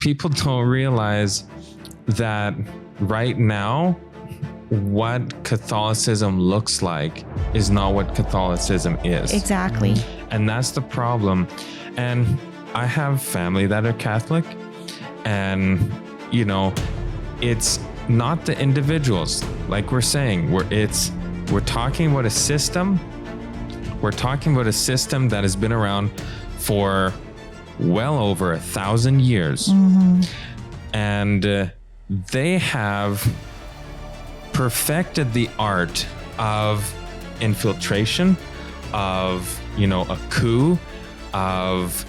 people don't realize that right now, what Catholicism looks like is not what Catholicism is. Exactly. And that's the problem. And I have family that are Catholic, and, you know, it's not the individuals. Like we're saying, we're talking about a system. We're talking about a system that has been around for well over 1,000 years. And they have perfected the art of infiltration, of, you know, a coup, of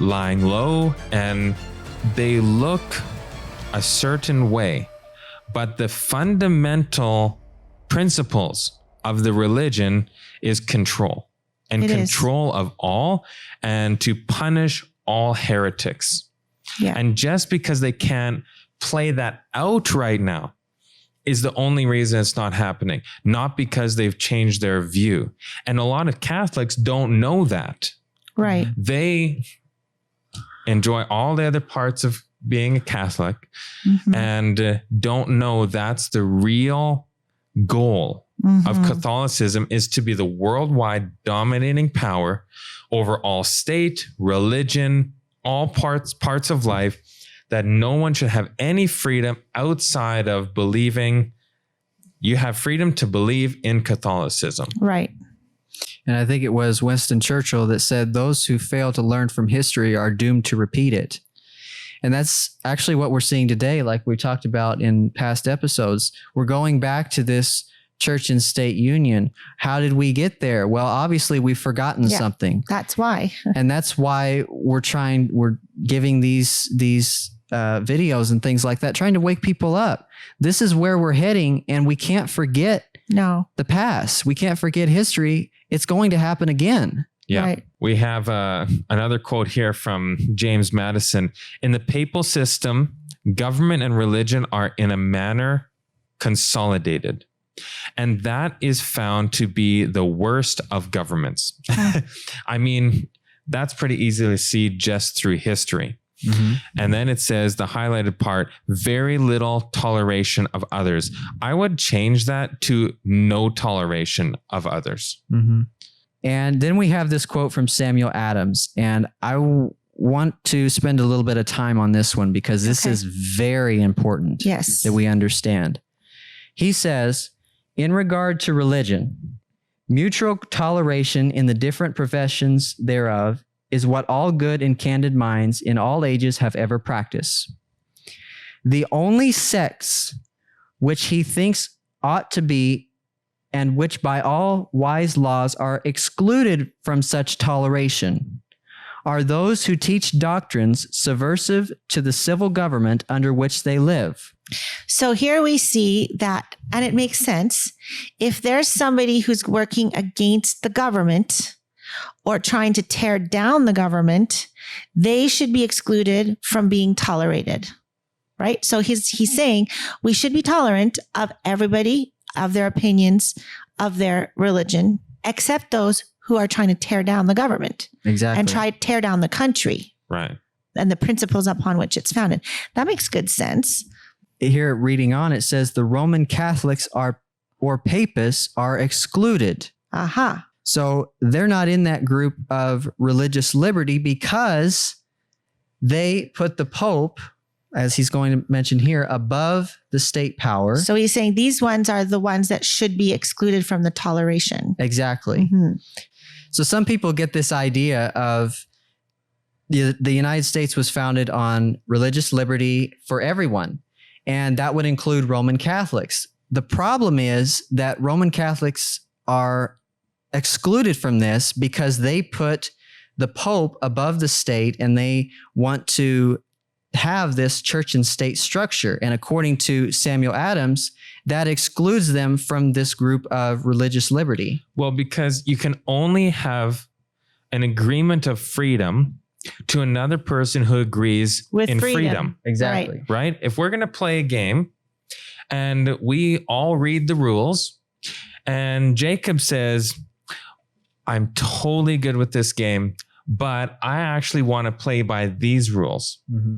lying low, and they look a certain way. But the fundamental principles of the religion is control, and control of all, and to punish all heretics. Yeah. And just because they can't play that out right now is the only reason it's not happening, not because they've changed their view. And a lot of Catholics don't know that. Right. They enjoy all the other parts of being a Catholic and don't know that's the real goal of Catholicism, is to be the worldwide dominating power over all state, religion, all parts of life, that no one should have any freedom outside of believing. You have freedom to believe in Catholicism. Right. And I think it was Winston Churchill that said, those who fail to learn from history are doomed to repeat it. And that's actually what we're seeing today, like we talked about in past episodes. We're going back to this church and state union. How did we get there? Well, obviously we've forgotten something. That's why. And that's why we're giving these videos and things like that, trying to wake people up. This is where we're heading, and we can't forget the past. We can't forget history. It's going to happen again. Yeah. Right. We have another quote here from James Madison. In the papal system, government and religion are in a manner consolidated. And that is found to be the worst of governments. I mean, that's pretty easy to see just through history. And then it says, the highlighted part, very little toleration of others. I would change that to no toleration of others. And then we have this quote from Samuel Adams, and I want to spend a little bit of time on this one because this is very important that we understand. He says, in regard to religion, mutual toleration in the different professions thereof is what all good and candid minds in all ages have ever practiced. The only sects which he thinks ought to be, and which by all wise laws are excluded from such toleration, are those who teach doctrines subversive to the civil government under which they live. So here we see that, and it makes sense. If there's somebody who's working against the government or trying to tear down the government, they should be excluded from being tolerated, right? So he's saying we should be tolerant of everybody, of their opinions, of their religion, except those who are trying to tear down the government. Exactly. And try to tear down the country. Right. And the principles upon which it's founded. That makes good sense. Here, reading on, it says the Roman Catholics or papists are excluded. Aha. So they're not in that group of religious liberty because they put the Pope, as he's going to mention here, above the state power. So he's saying these ones are the ones that should be excluded from the toleration. Exactly. So some people get this idea of the United States was founded on religious liberty for everyone, and that would include Roman Catholics. The problem is that Roman Catholics are excluded from this because they put the Pope above the state, and they want to have this church and state structure. And according to Samuel Adams, that excludes them from this group of religious liberty. Well, because you can only have an agreement of freedom to another person who agrees with in freedom. Exactly. Right? If we're going to play a game and we all read the rules and Jacob says, I'm totally good with this game, but I actually want to play by these rules. Mm-hmm.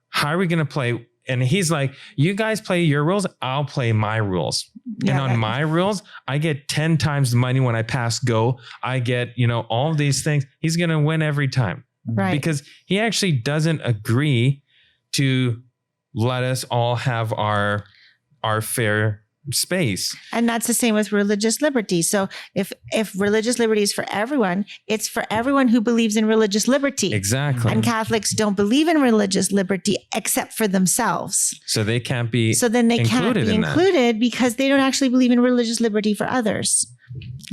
How are we going to play? And he's like, you guys play your rules, I'll play my rules. Yeah, and on my rules, I get 10 times the money when I pass go. I get, all these things. He's going to win every time. Right. Because he actually doesn't agree to let us all have our fair space. And that's the same with religious liberty. So if religious liberty is for everyone, it's for everyone who believes in religious liberty. Exactly. And Catholics don't believe in religious liberty except for themselves. So they can't be So then they can't be included because they don't actually believe in religious liberty for others.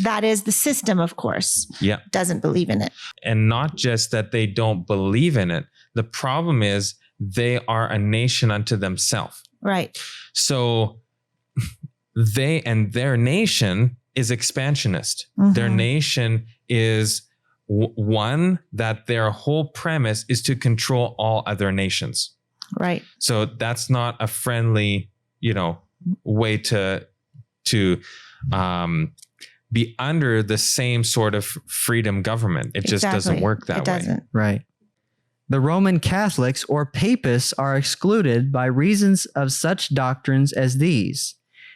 That is the system, of course. Yeah. Doesn't believe in it. And not just that they don't believe in it. The problem is they are a nation unto themselves. Right. So their nation is expansionist. Mm-hmm. Their nation is one that their whole premise is to control all other nations. Right. So that's not a friendly, way to be under the same sort of freedom government. It just doesn't work that way. It doesn't. Right. The Roman Catholics or papists are excluded by reasons of such doctrines as these: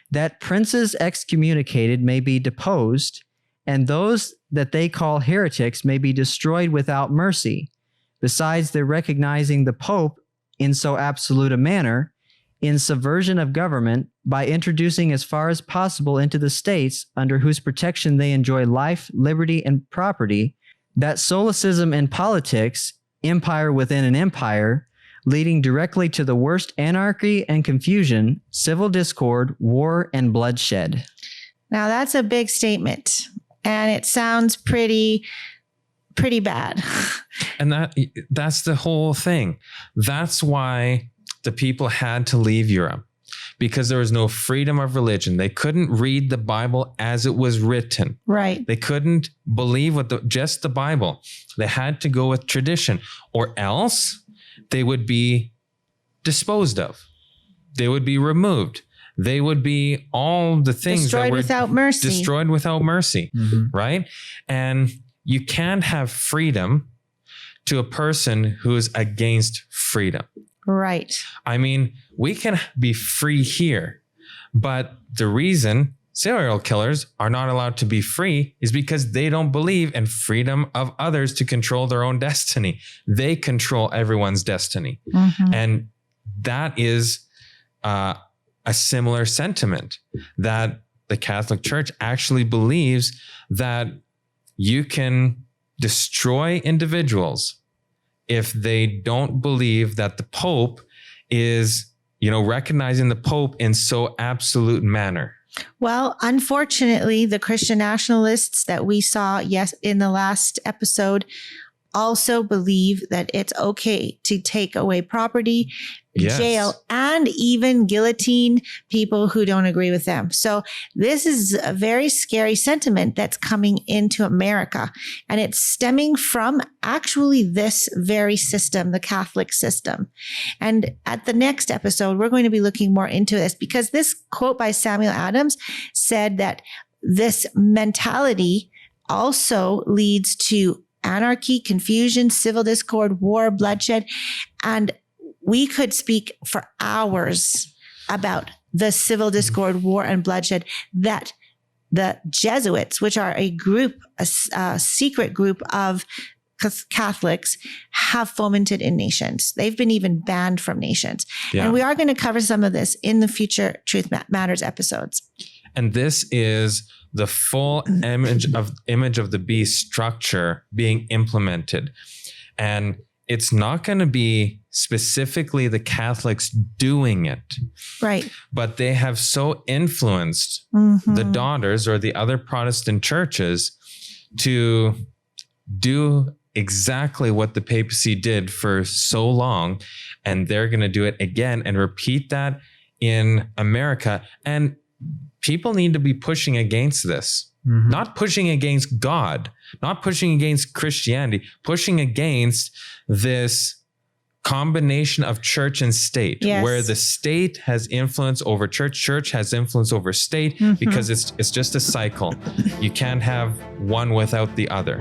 that princes excommunicated may be deposed, and those that they call heretics may be destroyed without mercy, besides their recognizing the Pope in so absolute a manner, in subversion of government, by introducing as far as possible into the states under whose protection they enjoy life, liberty, and property, that solecism in politics, empire within an empire, leading directly to the worst anarchy and confusion, civil discord, war, and bloodshed. Now that's a big statement, and it sounds pretty bad. And that's the whole thing. That's why the people had to leave Europe, because there was no freedom of religion. They couldn't read the Bible as it was written. Right. They couldn't believe just the Bible. They had to go with tradition, or else they would be disposed of. They would be removed. They would be all the things destroyed without mercy. Destroyed without mercy, mm-hmm. right? And you can't have freedom to a person who is against freedom. Right. I mean, we can be free here, but the reason serial killers are not allowed to be free is because they don't believe in freedom of others to control their own destiny. They control everyone's destiny. Mm-hmm. And that is a similar sentiment, that the Catholic Church actually believes that you can destroy individuals if they don't believe that the Pope is, recognizing the Pope in so absolute manner. Well, unfortunately, the Christian nationalists that we saw, in the last episode, also believe that it's okay to take away property, jail, and even guillotine people who don't agree with them. So this is a very scary sentiment that's coming into America. And it's stemming from actually this very system, the Catholic system. And at the next episode, we're going to be looking more into this, because this quote by Samuel Adams said that this mentality also leads to anarchy, confusion, civil discord, war, bloodshed. And we could speak for hours about the civil discord, war, and bloodshed that the Jesuits, which are a secret group of Catholics, have fomented in nations. They've been even banned from nations. Yeah. And we are going to cover some of this in the future Truth Matters episodes. And this is the full image of the beast structure being implemented. And it's not going to be specifically the Catholics doing it. Right. But they have so influenced the daughters or the other Protestant churches to do exactly what the papacy did for so long. And they're going to do it again and repeat that in America. And people need to be pushing against this. Not pushing against God, not pushing against Christianity, pushing against this combination of church and state, where the state has influence over church, church has influence over state, because it's just a cycle. You can't have one without the other.